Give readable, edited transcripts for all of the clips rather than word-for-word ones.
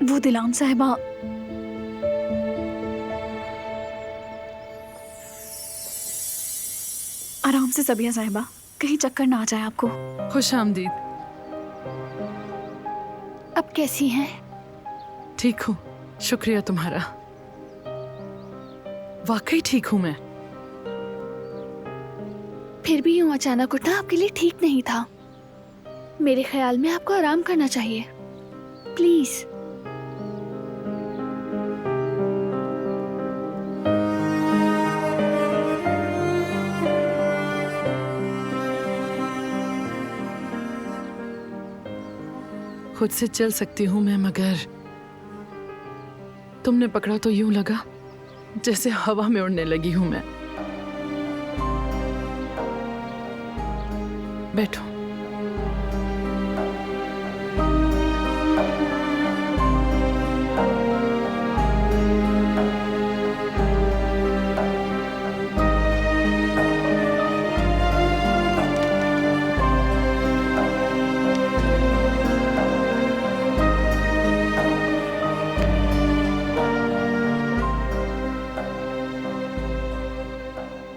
वो दिलान साहिबा आराम से सबिया साहिबा, कहीं चक्कर ना आ जाए आपको। खुश आमदीद। अब कैसी हैं? ठीक हूँ, शुक्रिया तुम्हारा। वाकई ठीक हूँ मैं। फिर भी यूं अचानक उठना आपके लिए ठीक नहीं था। मेरे ख्याल में आपको आराम करना चाहिए, प्लीज। खुद से चल सकती हूँ मैं, मगर तुमने पकड़ा तो यूं लगा जैसे हवा में उड़ने लगी हूं मैं। बैठो।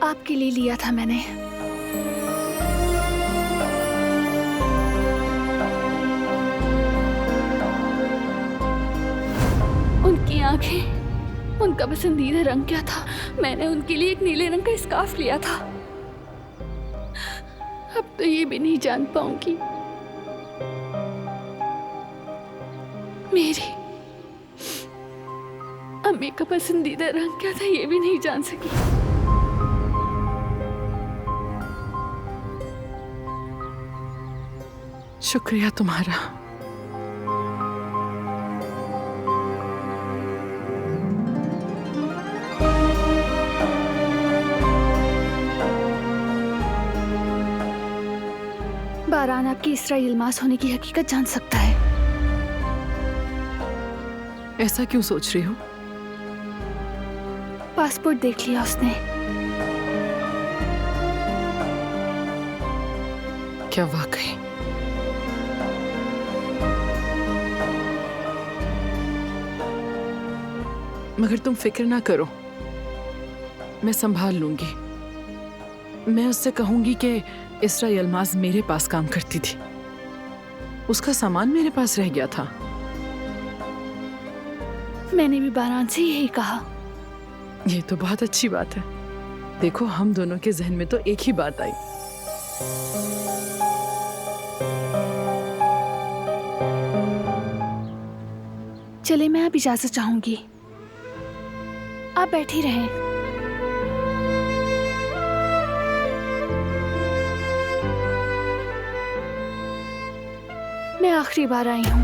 आपके लिए लिया था मैंने। उनकी आंखें, उनका पसंदीदा रंग क्या था? मैंने उनके लिए एक नीले रंग का स्कार्फ लिया था। अब तो ये भी नहीं जान पाऊंगी मेरी अम्मी का पसंदीदा रंग क्या था, ये भी नहीं जान सकी। शुक्रिया तुम्हारा। बारान आपकी इसरा इल्मास होने की हकीकत जान सकता है। ऐसा क्यों सोच रही हो? पासपोर्ट देख लिया उसने। क्या वाकई? मगर तुम फिक्र ना करो, मैं संभाल लूंगी। मैं उससे कहूंगी कि इसरा यल्माज मेरे पास काम करती थी, उसका सामान मेरे पास रह गया था। मैंने भी बारान से यही कहा। ये तो बहुत अच्छी बात है। देखो, हम दोनों के जहन में तो एक ही बात आई। चले, मैं अब इजाजत चाहूंगी, आप बैठी रहें। मैं आखिरी बार आई हूं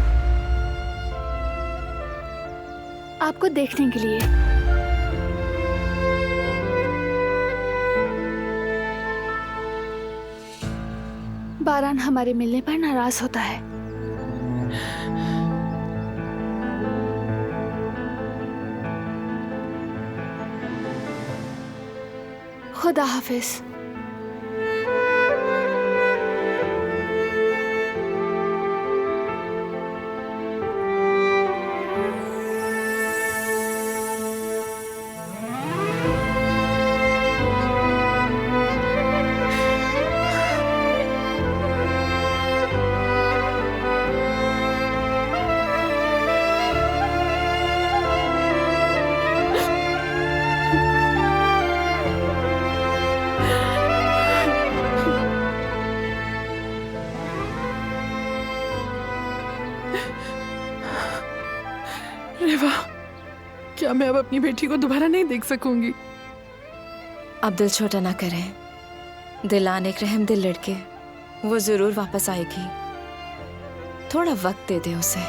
आपको देखने के लिए। बारान हमारे मिलने पर नाराज होता है। खुदा हाफिज। रेवा, क्या मैं अब अपनी बेटी को दोबारा नहीं देख सकूंगी? अब दिल छोटा ना करें। दिलान एक रहम दिल लड़के, वो जरूर वापस आएगी। थोड़ा वक्त दे दे उसे।